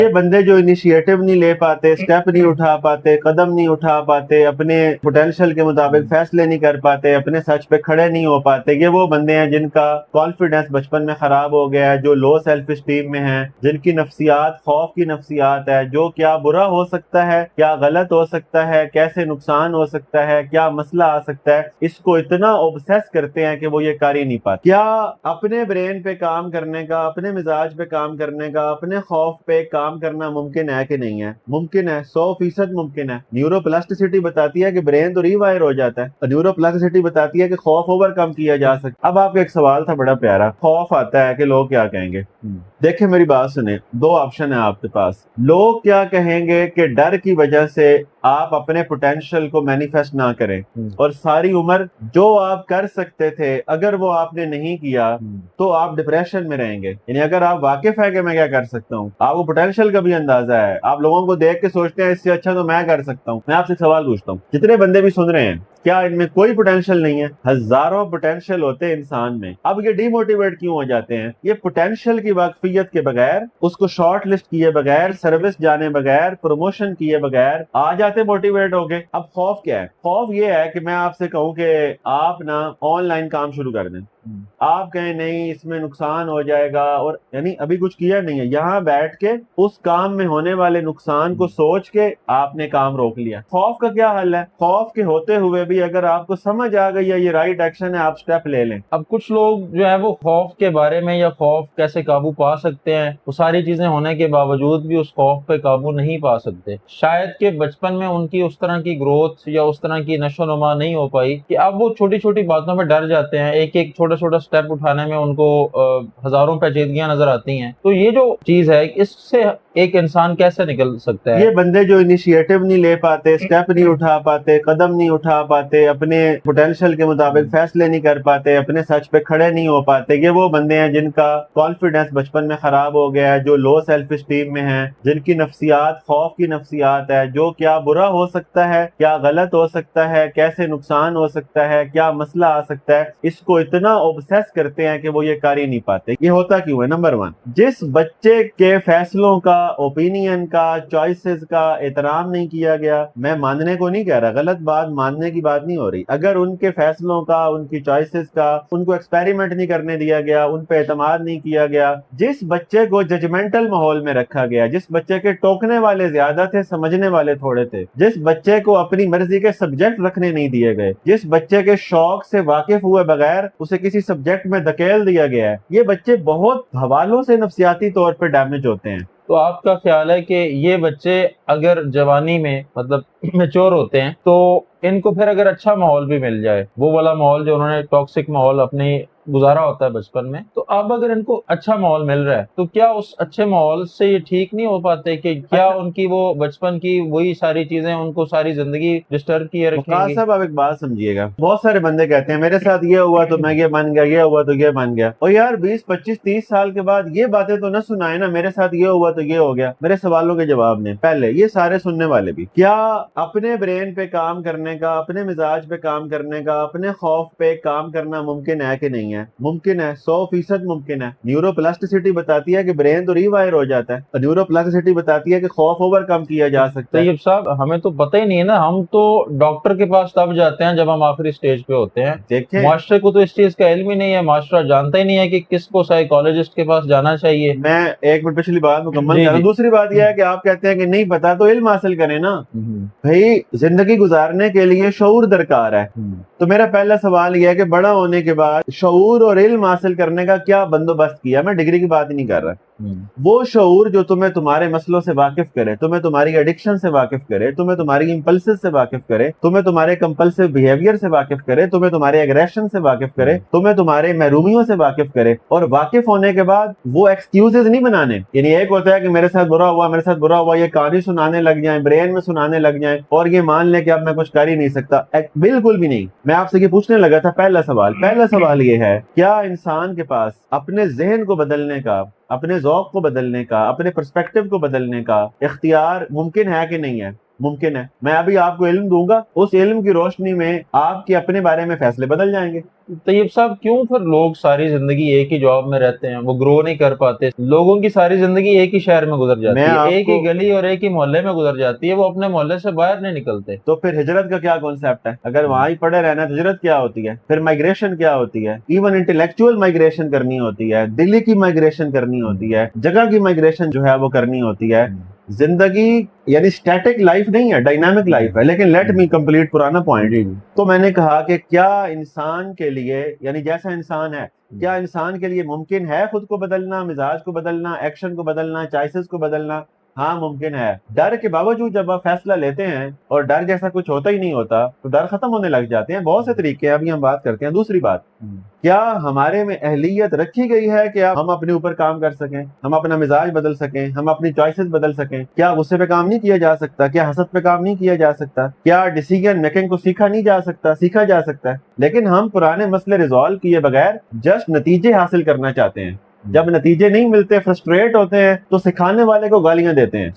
یہ بندے جو انیشیٹو نہیں لے پاتے، سٹیپ نہیں اٹھا پاتے، قدم نہیں اٹھا پاتے، اپنے پوٹینشیل کے مطابق فیصلے نہیں کر پاتے، اپنے سچ پہ کھڑے نہیں ہو پاتے، یہ وہ بندے ہیں جن کا کانفیڈنس بچپن میں خراب ہو گیا ہے، جو لو سیلف اسٹیم میں ہیں، جن کی نفسیات خوف کی نفسیات ہے، جو کیا برا ہو سکتا ہے، کیا غلط ہو سکتا ہے، کیسے نقصان ہو سکتا ہے، کیا مسئلہ آ سکتا ہے، اس کو اتنا اوبسیس کرتے ہیں کہ وہ یہ کر ہی نہیں پاتے۔ کیا اپنے برین پہ کام کرنے کا، اپنے مزاج پہ کام کرنے کا، اپنے خوف پہ کام کرنا ممکن ہے کہ نہیں ہے؟ ممکن ہے، 100% ممکن ہے۔ نیورو پلاسٹیسٹی بتاتی ہے کہ برین تو ری وائر ہو جاتا ہے، نیورو پلاسٹیسٹی بتاتی ہے کہ خوف اوور کم کیا جا سکتا۔ اب آپ کا ایک سوال تھا بڑا پیارا، خوف آتا ہے کہ لوگ کیا کہیں گے۔ دیکھیں میری بات سنیں، دو آپشن ہیں آپ کے پاس۔ لوگ کیا کہیں گے کہ ڈر کی وجہ سے آپ اپنے پوٹینشیل کو مینیفیسٹ نہ کریں، اور ساری عمر جو آپ کر سکتے تھے اگر وہ آپ نے نہیں کیا تو آپ ڈپریشن میں رہیں گے۔ یعنی اگر آپ واقف ہے کہ میں کیا کر سکتا ہوں، آپ کو پوٹینشیل کا بھی اندازہ ہے، آپ لوگوں کو دیکھ کے سوچتے ہیں اس سے اچھا تو میں کر سکتا ہوں۔ میں آپ سے سوال پوچھتا ہوں، جتنے بندے بھی سن رہے ہیں، کیا ان میں کوئی پوٹینشیل نہیں ہے؟ ہزاروں پوٹینشیل ہوتے ہیں انسان میں۔ اب یہ ڈی موٹیویٹ کیوں ہو جاتے ہیں؟ یہ پوٹینشیل کی واقفیت کے بغیر، اس کو شارٹ لسٹ کیے بغیر، سروس جانے بغیر، پروموشن کیے بغیر آ جاتے موٹیویٹ ہو گئے۔ اب خوف کیا ہے؟ خوف یہ ہے کہ میں آپ سے کہوں کہ آپ نا آن لائن کام شروع کر دیں، آپ کہیں نہیں اس میں نقصان ہو جائے گا، اور یعنی ابھی کچھ کیا نہیں ہے، یہاں بیٹھ کے اس کام میں ہونے والے نقصان کو سوچ کے آپ نے کام روک لیا۔ خوف کا کیا حل ہے؟ خوف کے ہوتے ہوئے بھی اگر آپ کو سمجھ آ گئی ہے یہ رائٹ ایکشن ہے، آپ سٹیپ لے لیں۔ اب کچھ لوگ جو ہے وہ خوف کے بارے میں یا خوف کیسے قابو پا سکتے ہیں، وہ ساری چیزیں ہونے کے باوجود بھی اس خوف پہ قابو نہیں پا سکتے۔ شاید کہ بچپن میں ان کی اس طرح کی گروتھ یا اس طرح کی نشو و نما نہیں ہو پائی کہ اب وہ چھوٹی چھوٹی باتوں پہ ڈر جاتے ہیں، ایک ایک چھوٹا چھوٹا سٹیپ اٹھانے میں ان کو ہزاروں پیچیدگیاں نظر آتی ہیں۔ تو یہ جو چیز ہے، اس سے ایک انسان کیسے نکل سکتا ہے؟ یہ بندے جو انیشیٹو نہیں لے پاتے، سٹیپ نہیں اٹھا پاتے، قدم نہیں اٹھا پاتے، اپنے پوٹینشیل کے مطابق فیصلے نہیں کر پاتے، اپنے سچ پہ کھڑے نہیں ہو پاتے، یہ وہ بندے ہیں جن کا کانفیڈنس بچپن میں خراب ہو گیا ہے، جو لو سیلف اسٹیم میں ہیں، جن کی نفسیات خوف کی نفسیات ہے، جو کیا برا ہو سکتا ہے، کیا غلط ہو سکتا ہے، کیسے نقصان ہو سکتا ہے، کیا مسئلہ آ سکتا ہے، اس کو اتنا اوبسیس کرتے ہیں کہ وہ یہ کر ہی نہیں پاتے۔ یہ ہوتا کیوں ہے؟ نمبر 1، جس بچے کے فیصلوں کا، اوپینین کا، چوائسز کا احترام نہیں کیا گیا، میں ماننے کو نہیں کہہ رہا، غلط بات ماننے کی بات نہیں ہو رہی، اگر ان کے فیصلوں کا، ان کی چوائسز کا، ان کو ایکسپیریمنٹ نہیں کرنے دیا گیا، ان پہ اعتماد نہیں کیا گیا، جس بچے کو ججمنٹل ماحول میں رکھا گیا، جس بچے کے ٹوکنے والے زیادہ تھے، سمجھنے والے تھوڑے تھے، جس بچے کو اپنی مرضی کے سبجیکٹ رکھنے نہیں دیے گئے، جس بچے کے شوق سے واقف ہوئے بغیر اسے کسی سبجیکٹ میں دھکیل دیا گیا ہے، یہ بچے بہت حوالوں سے نفسیاتی طور پہ ڈیمیج ہوتے ہیں۔ تو آپ کا خیال ہے کہ یہ بچے اگر جوانی میں مطلب میچور ہوتے ہیں تو ان کو پھر اگر اچھا ماحول بھی مل جائے، وہ والا ماحول جو انہوں نے ٹاکسک ماحول اپنی گزارا ہوتا ہے بچپن میں، تو اب اگر ان کو اچھا ماحول مل رہا ہے تو کیا اس اچھے ماحول سے یہ ٹھیک نہیں ہو پاتے کہ کیا ان کی وہ بچپن کی وہی ساری چیزیں ان کو ساری زندگی ڈسٹرب کیے رکھیں گی؟ صاحب آپ ایک بات سمجھیے گا، بہت سارے بندے کہتے ہیں میرے ساتھ یہ ہوا تو میں یہ بن گیا، یہ ہوا تو یہ بن گیا، اور یار 20 25 30 سال کے بعد یہ باتیں تو نہ سنائے نا، میرے ساتھ یہ ہوا تو یہ ہو گیا۔ میرے سوالوں کے جواب نے پہلے یہ سارے سننے والے بھی، کیا اپنے برین پہ کام کرنے کا، اپنے مزاج پہ کام کرنے کا، اپنے خوف پہ کام کرنا ممکن ہے کہ نہیں ہے؟ ممکن ہے، 100% ممکن ہے۔ نیورو پلاسٹیسٹی بتاتی ہے کہ برین تو ری وائر ہو جاتا ہے، اور نیورو پلاسٹیسٹی بتاتی ہے کہ خوف اوور کم کیا جا سکتا ہے۔ طیب صاحب، ہمیں تو پتہ ہی نہیں ہے نا، ہم تو ڈاکٹر کے پاس تب جاتے ہیں جب ہم آخری سٹیج پہ ہوتے ہیں۔ دیکھیں، معاشرے کو تو اس چیز کا علم ہی نہیں ہے، معاشرہ جانتا ہی نہیں ہے کہ کس کو سائیکالوجسٹ کے پاس جانا چاہیے۔ میں ایک منٹ پچھلی بات مکمل کر رہا ہوں۔ دوسری بات یہ ہے کہ آپ کہتے ہیں کہ نہیں پتا تو علم حاصل کریں نا بھائی، زندگی گزارنے کے لیے شعور درکار ہے۔ تو میرا پہلا سوال یہ ہے کہ بڑا ہونے کے بعد شعور اور علم حاصل کرنے کا کیا بندوبست کیا؟ میں ڈگری کی بات ہی نہیں کر رہا، وہ شعور جو تمہیں تمہارے مسئلوں سے واقف کرے، تمہیں تمہاری ایڈکشن سے واقف کرے، تمہیں تمہاری امپلسز سے واقف کرے، تمہیں تمہارے کمپلسو بیہیویئر سے واقف کرے، تمہیں تمہارے ایگریشن سے واقف کرے، تمہیں تمہارے محرومیوں سے واقف کرے، اور واقف ہونے کے بعد وہ ایکسکیوزز نہیں بنانے۔ یعنی ایک ہوتا ہے کہ میرے ساتھ برا ہوا، میرے ساتھ برا ہوا، یہ کہانی سنانے لگ جائیں، برین میں سنانے لگ جائیں، اور یہ مان لیں کہ اب میں کچھ کر ہی نہیں سکتا۔ بالکل بھی نہیں۔ میں آپ سے یہ پوچھنے لگا تھا، پہلا سوال یہ ہے، کیا انسان کے پاس اپنے ذہن کو بدلنے کا، اپنے ذوق کو بدلنے کا، اپنے پرسپیکٹیو کو بدلنے کا اختیار ممکن ہے کہ نہیں ہے؟ ممکن ہے. میں ابھی آپ کو علم دوں گا, اس علم کی روشنی میں آپ کے اپنے بارے میں فیصلے بدل جائیں گے. طیب صاحب کیوں پھر لوگ ساری زندگی ایک ہی جاب میں رہتے ہیں, وہ گرو نہیں کر پاتے؟ لوگوں کی ساری زندگی ایک ہی شہر میں گزر جاتی ہے, ایک ہی گلی اور ایک ہی محلے میں گزر جاتی ہے, وہ اپنے محلے سے باہر نہیں نکلتے. تو پھر ہجرت کا کیا کانسیپٹ ہے؟ اگر وہاں ہی پڑے رہنا ہے, ہجرت کیا ہوتی ہے؟ پھر مائگریشن کیا ہوتی ہے؟ ایون انٹلیکچوئل مائگریشن کرنی ہوتی ہے, دلی کی مائگریشن کرنی ہوتی ہے, جگہ کی مائگریشن جو ہے وہ کرنی ہوتی ہے. زندگی یعنی اسٹیٹک لائف نہیں ہے, ڈائنامک لائف ہے. لیکن لیٹ می کمپلیٹ پرانا پوائنٹ. تو میں نے کہا کہ کیا انسان کے لیے, یعنی جیسا انسان ہے, کیا انسان کے لیے ممکن ہے خود کو بدلنا, مزاج کو بدلنا, ایکشن کو بدلنا, چوائسز کو بدلنا؟ ہاں ممکن ہے. ڈر کے باوجود جب آپ فیصلہ لیتے ہیں اور ڈر جیسا کچھ ہوتا ہی نہیں ہوتا تو ڈر ختم ہونے لگ جاتے ہیں. بہت سے طریقے ہیں, ابھی ہم بات کرتے ہیں. دوسری بات, کیا ہمارے میں اہلیت رکھی گئی ہے کہ ہم اپنے اوپر کام کر سکیں, ہم اپنا مزاج بدل سکیں, ہم اپنی چوائسز بدل سکیں؟ کیا غصے پہ کام نہیں کیا جا سکتا؟ کیا حسد پہ کام نہیں کیا جا سکتا؟ کیا ڈیسیژن میکنگ کو سیکھا نہیں جا سکتا؟ سیکھا جا سکتا ہے. لیکن ہم پرانے مسئلے ریزالو کیے بغیر جسٹ نتیجے حاصل کرنا چاہتے ہیں. جب نتیجے نہیں ملتے, فرسٹریٹ ہوتے ہیں, تو سکھانے والے کو گالیاں دیتے ہیں.